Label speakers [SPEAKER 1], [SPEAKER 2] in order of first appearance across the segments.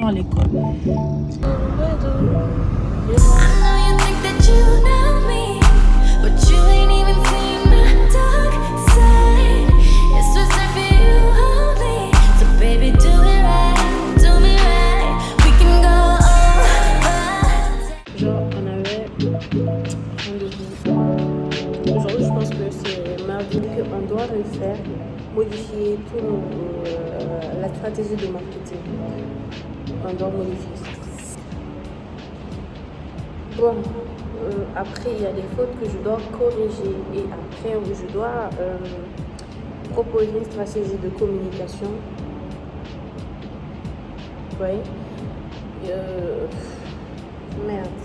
[SPEAKER 1] toujours à l'école. Aujourd'hui, je pense que c'est mardi qu'on doit refaire, modifier tout la stratégie de marketing. On doit modifier ça. Bon, après, il y a des fautes que je dois corriger et après, je dois proposer une stratégie de communication. Oui. Merde.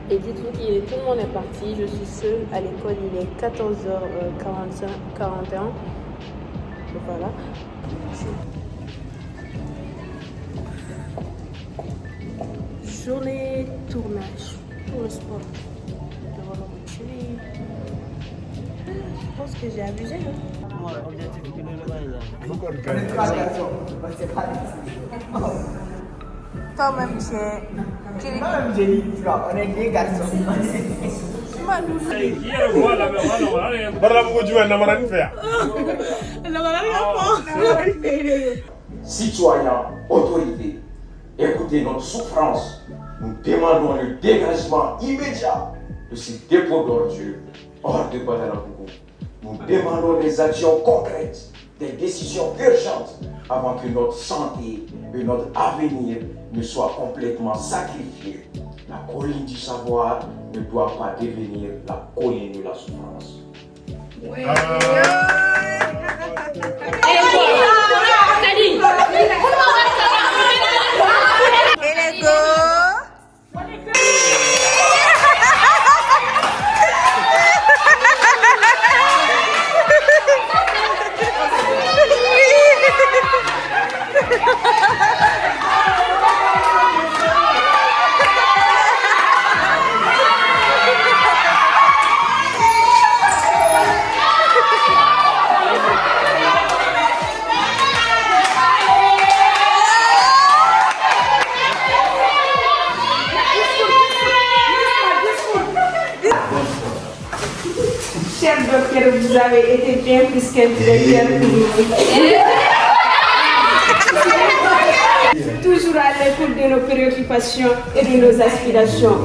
[SPEAKER 1] Et dites-vous tout le monde est parti, je suis seule à l'école, il est 14h41. Voilà. Journée tournage pour le sport. Je pense que j'ai abusé. Hein? Toi-même, c'est...
[SPEAKER 2] Toi-même, Jenny, on est des garçons.
[SPEAKER 3] Citoyens, autorités, écoutez notre souffrance. Nous demandons le dégagement immédiat de ces dépôts d'ordures hors de Guadalabougou. Nous demandons des actions concrètes, des décisions urgentes avant que notre santé et notre avenir ne soient complètement sacrifiés. La colline du savoir ne doit pas devenir la colline de la souffrance. Oui.
[SPEAKER 4] Cher docteur, vous avez été bien plus qu'un directeur pour nous. Toujours à l'écoute de nos préoccupations et de nos aspirations.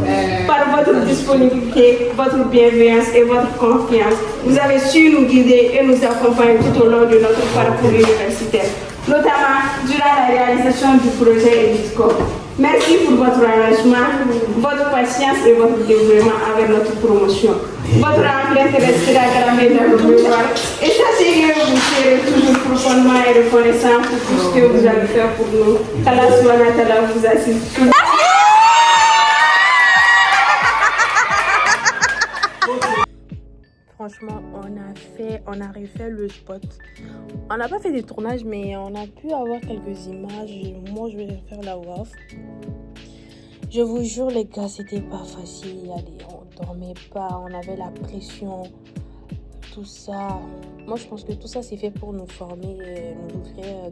[SPEAKER 4] Par votre disponibilité, votre bienveillance et votre confiance, vous avez su nous guider et nous accompagner tout au long de notre parcours universitaire, notamment durant la réalisation du projet ELITCO. Merci pour votre engagement, votre patience et votre dévouement avec notre promotion. Votre empreinte restera gravée dans nos mémoires et sachez que vous serez toujours profondément reconnaissant pour tout ce que vous avez fait pour nous. Qu'Allah subhanahu wa ta'ala vous assiste.
[SPEAKER 1] Franchement, on a refait le spot. On n'a pas fait des tournages, mais on a pu avoir quelques images. Moi, je vais faire la voix off. Je vous jure, les gars, c'était pas facile. Allez, on dormait pas, on avait la pression, tout ça. Moi, je pense que tout ça, c'est fait pour nous former et nous ouvrir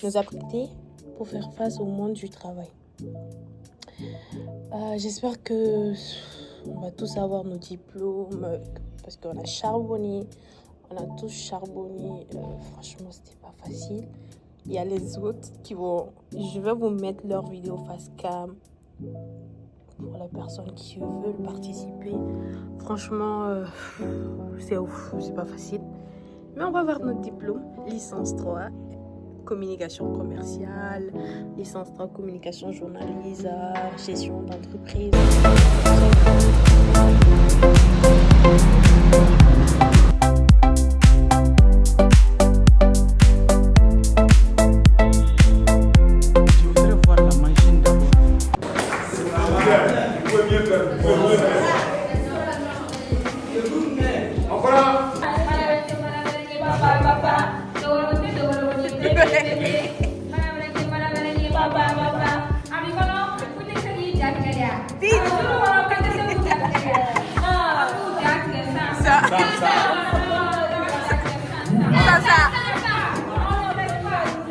[SPEAKER 1] nos habiletés pour faire face au monde du travail. J'espère que on va tous avoir nos diplômes parce qu'on a charbonné, on a tous charbonné. Franchement, c'était pas facile. Il y a les autres qui vont... Je vais vous mettre leur vidéo face cam pour les personnes qui veulent participer. Franchement, c'est ouf, c'est pas facile. Mais on va avoir notre diplôme, licence 3, communication commerciale, licence 3, communication journaliste, gestion d'entreprise.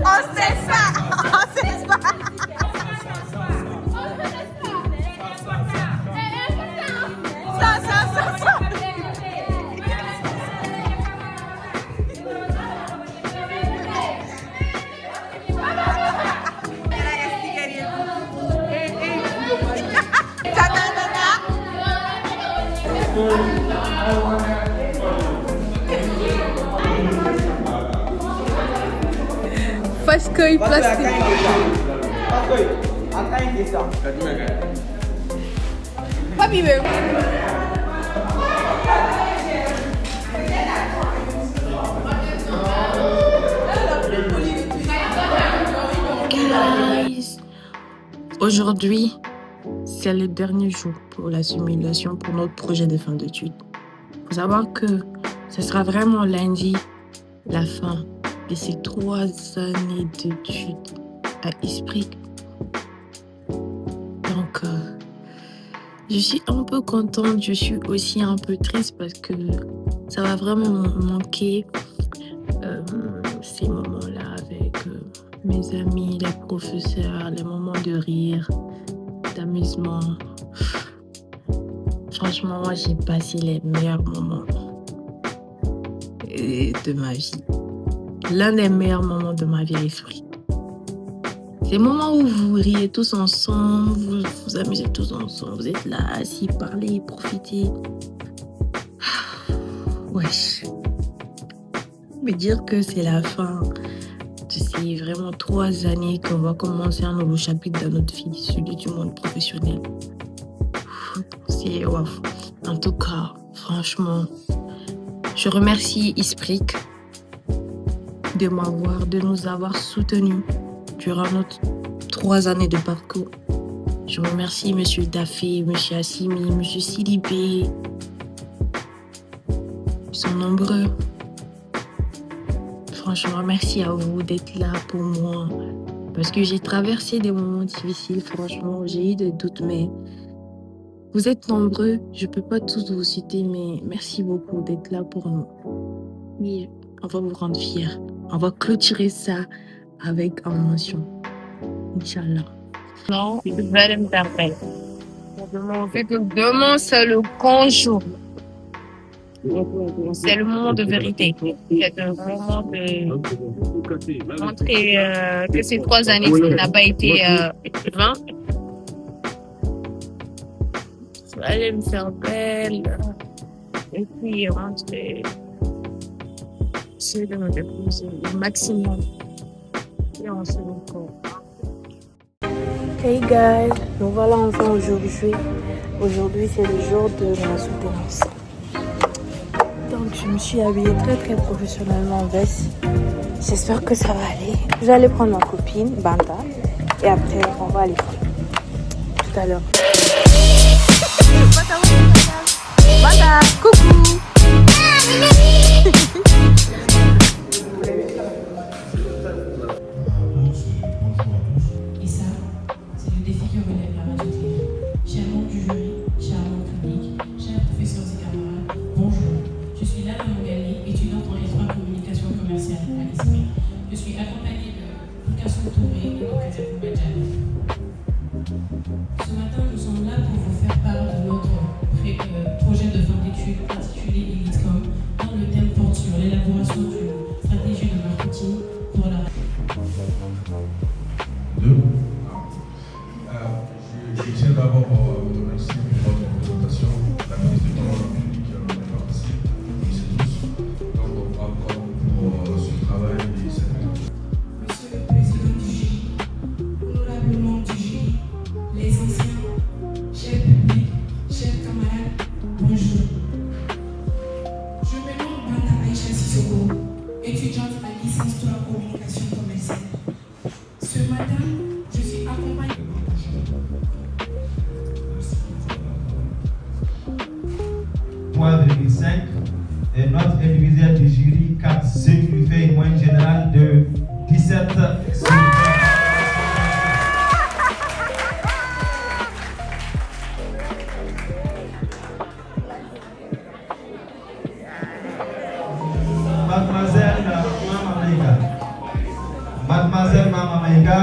[SPEAKER 5] On sait ça.
[SPEAKER 1] Faz que plastique. Papi mesmo. Aujourd'hui, c'est le dernier jour pour la simulation pour notre projet de fin d'études. Il faut savoir que ce sera vraiment lundi la fin de ces 3 années d'études à Esprit. Donc, je suis un peu contente, je suis aussi un peu triste parce que ça va vraiment me manquer ces moments-là avec mes amis, les professeurs, les moments de rire, d'amusement. Franchement, moi, j'ai passé les meilleurs moments de ma vie. L'un des meilleurs moments de ma vie à Esprit. Ces moments où vous riez tous ensemble, vous vous amusez tous ensemble, vous êtes là, assis, parlez, profitez. Wesh. Me dire que c'est la fin de ces vraiment 3 années qu'on va commencer un nouveau chapitre dans notre vie, celui du monde professionnel. C'est wow. En tout cas, franchement, je remercie Esprit de nous avoir soutenus durant notre 3 années de parcours. Je remercie M. Daffé, M. Assimi, M. Sidibé. Ils sont nombreux. Franchement, merci à vous d'être là pour moi. Parce que j'ai traversé des moments difficiles, franchement. J'ai eu des doutes, mais vous êtes nombreux. Je ne peux pas tous vous citer, mais merci beaucoup d'être là pour nous. Oui, on va vous rendre fiers. On va clôturer ça avec émotion. Inch'Allah. Non, je vais me faire belle. Demain, c'est le grand jour. C'est le moment de vérité. C'est le moment de montrer que ces 3 années n'ont pas été vains. Je vais aller me faire belle. Et puis rentrer. Essayer de me déposer le maximum. Et on se retrouve. Hey guys, nous voilà enfin aujourd'hui. Aujourd'hui, c'est le jour de ma soutenance. Donc, je me suis habillée très très professionnellement en veste. J'espère que ça va aller. Je vais aller prendre ma copine, Banda. Et après, on va aller tout à l'heure. Banda, coucou.
[SPEAKER 5] Je tiens d'abord à vous remercier pour votre présentation, la ministre du Parlement public qui a participé, c'est tous. Donc, encore pour ce travail et cette année.
[SPEAKER 6] Monsieur le Président du jury, honorable membre du jury, les anciens, chers publics, chers camarades, bonjour. Je me nomme Banda Aïcha Sissoko, étudiante à licence 3 communication commerciale. Ce matin, je suis accompagnée.
[SPEAKER 7] Et notre individuel du jury 4, ce qui lui fait une moyenne générale de 17 sur 20. Mademoiselle Mama Maïga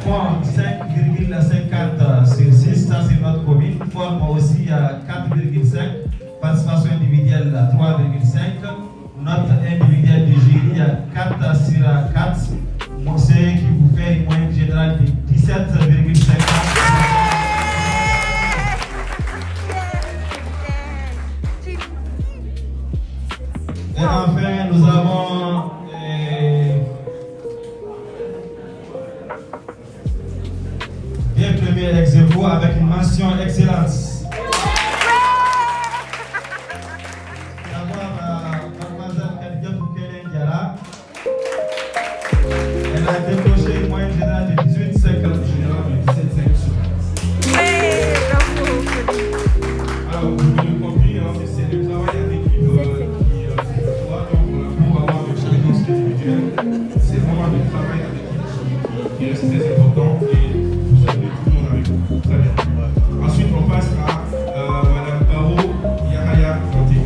[SPEAKER 7] forme 5,50 sur 6, ça c'est notre commune, forme aussi 4,5. Participation individuelle à 3,5. Note individuelle du jury à 4 sur 4. Ce qui vous fait une moyenne générale de 17,5. bravo avec une mention excellence. D'abord, mademoiselle Khadijatou Kelen Diarra. Elle a décroché moyenne générale de 18,50.
[SPEAKER 5] Général de 17,5 sur 20. Alors, vous l'avez compris, hein, c'est le travail en équipe qui doit, donc, pour avoir des compétences individuelles, c'est vraiment le travail en équipe qui reste très important et vous avez tout le monde avec vous. Très bien. Ensuite, on passe à Madame Baro Yahaya Kanté.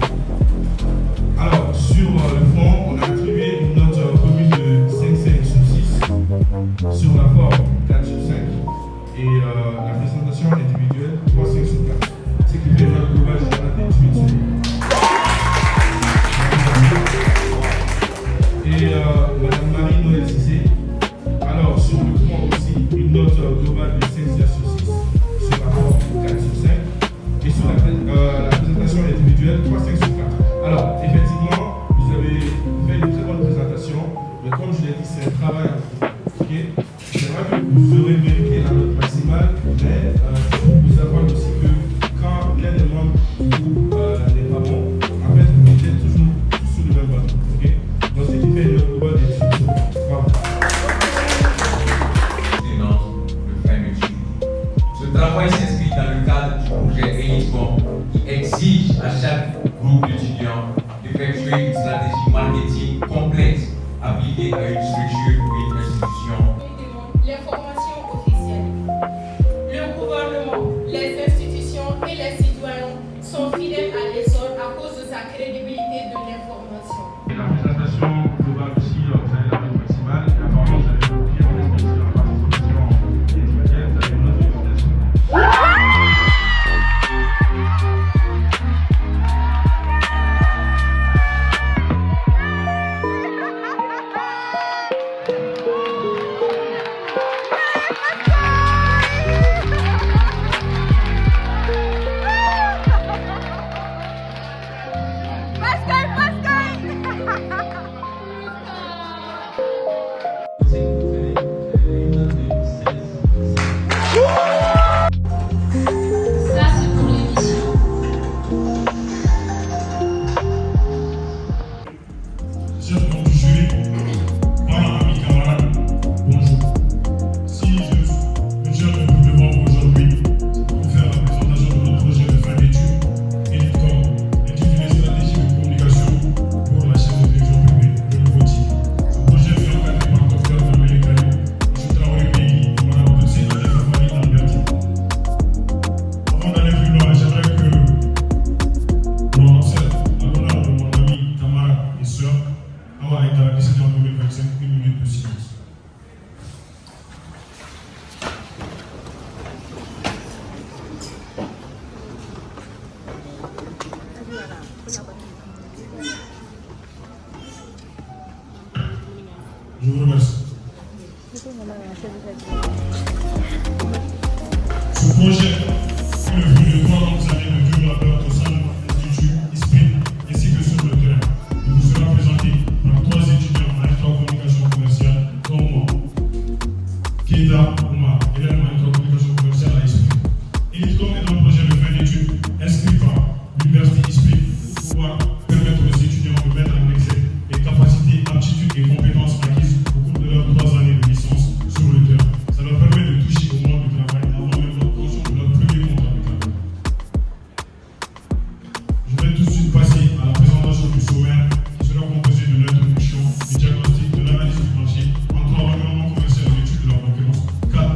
[SPEAKER 5] Alors, sur le fond, on a attribué une note commune de 5,5 sur 6, sur la forme 4 sur 5 et la présentation individuelle 3,5 sur 4. Ce qui fait une note globale générale de 18 sur 8. Et Madame Marie-Noël Cissé. Alors, sur le fond aussi, une note globale de 5,6 sur 6, sur la forme 4 sur 5 et sur la présentation individuelle 3,5 sur 4. Alors, effectivement, vous avez fait une très bonne présentation, mais comme je l'ai dit, c'est un travail en groupe. Okay? C'est vrai que vous aurez mérité la note maximale, mais il faut vous savoir aussi que quand l'un des membres du groupe n'est pas bon, en fait, vous êtes toujours sous le même bateau. Okay? Donc, ce qui fait une note globale de 18 sur 4. Bravo.
[SPEAKER 8] Ce travail s'inscrit dans le cadre du projet EISCOM qui exige à chaque groupe d'étudiants d'effectuer une stratégie marketing complexe appliquée à une structure ou une institution.
[SPEAKER 6] L'information officielle. Le gouvernement, les institutions et les citoyens sont fidèles à l'essor à cause de sa crédibilité de l'information.
[SPEAKER 5] Et la présentation globale aussi, vous avez la note maximale. Et apparemment, vous avez compris en respectant la participation individuelle, vous avez une note d'utilisation.
[SPEAKER 6] Ça, c'est pour l'émission.
[SPEAKER 5] Chers membres du jury, parents, amis, camarades, bonjour. Si je viens de vous devant aujourd'hui pour faire la présentation de notre projet de fin d'études, ELITCOM, intitulé Stratégie de communication pour la chaîne de télévision privée, le nouveau type. Ce projet fut encadré par le Dr Famille Kali, M. Traoré Peggy, Mme Dotsi et la famille Lamberti. Avant d'aller plus loin, j'aimerais que l'on observe à l'honneur de mon ami, camarade et sœur, Awa Aïda, décédé en 2025, une minute de silence. Je vous remercie. Ce projet est le fruit de 3 longues années de dur labeur au sein de l'Institut ISPRI ainsi que sur le terrain. Il vous sera présenté par 3 étudiants en intra-communication commerciale, dont moi, Keita Oumar, élève en intra-communication commerciale à ISPRI. ELITCOM est un projet de fin d'études inscrit par l'Université ISPRI pour pouvoir permettre aux étudiants de mettre en exergue les capacités, aptitudes et compétences acquises au cours de leurs 3 années de licence sur le terrain. Ça leur permet de toucher au monde du travail avant même l'obtention de leur premier contrat de travail. Je vais tout de suite passer à la présentation du sommaire qui sera composé de l'introduction, du diagnostic, de l'analyse du marché, en 3 environnements commerciaux et l'étude de la concurrence, 4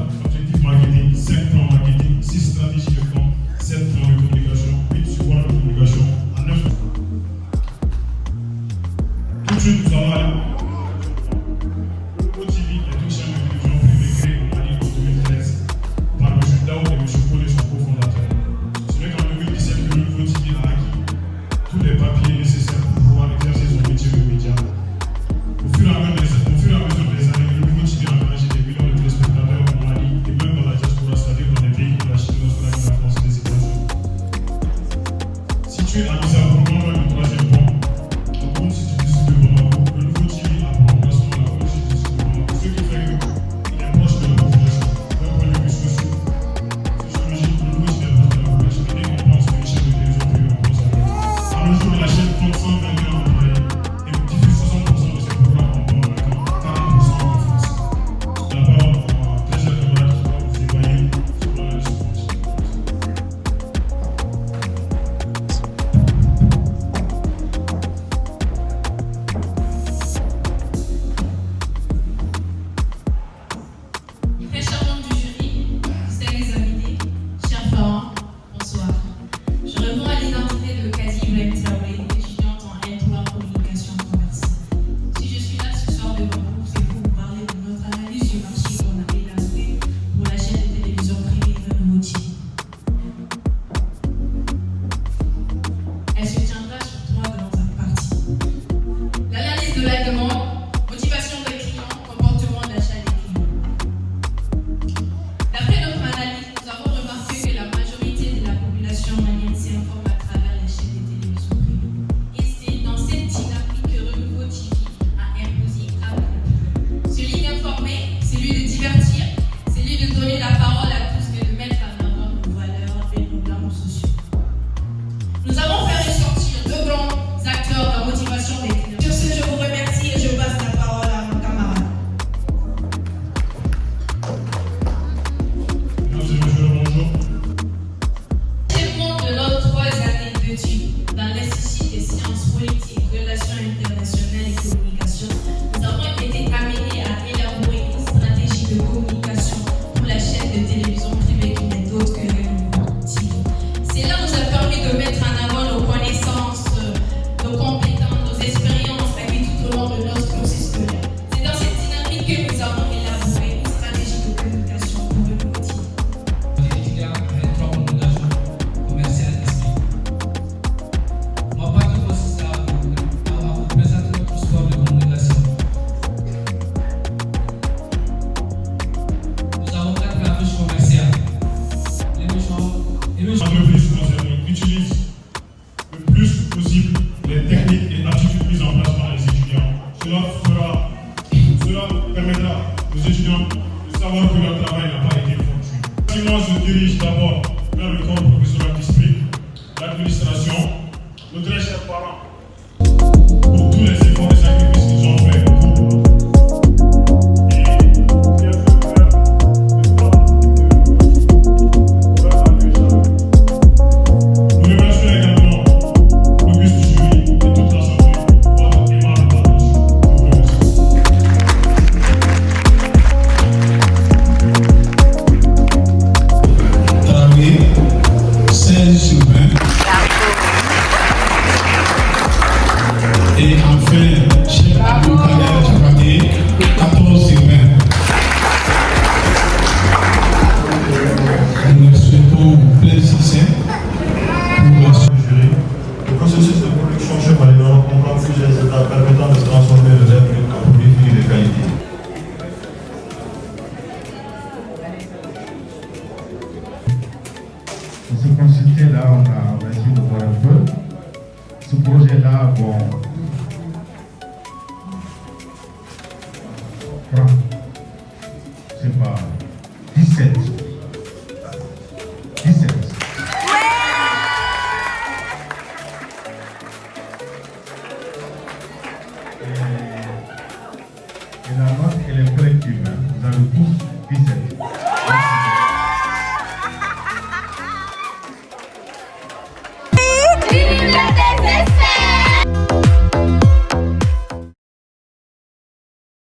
[SPEAKER 5] remerciements se dirigent d'abord vers le corps professoral district, l'administration, nos très chers parents, pour tous les efforts et sacrifices qu'ils ont fait pour nous. Et bien sûr, faire le temps de leur accueil chaleureux. Nous remercions également l'auguste jury et toute l'assemblée pour votre aimable attention. Je vous remercie. Travailler 16 sur 20. Et enfin, chef Abdoukader Chapati, 14 sur 20. Nous souhaitons plein succès pour le jury.
[SPEAKER 9] Le processus de production chez Malinor comprend plusieurs étapes permettant de transformer le lait brut en produit fini de qualité.
[SPEAKER 10] Pour se consulter là, on a essayé de voir un peu. Ce projet-là, bon, c'est pas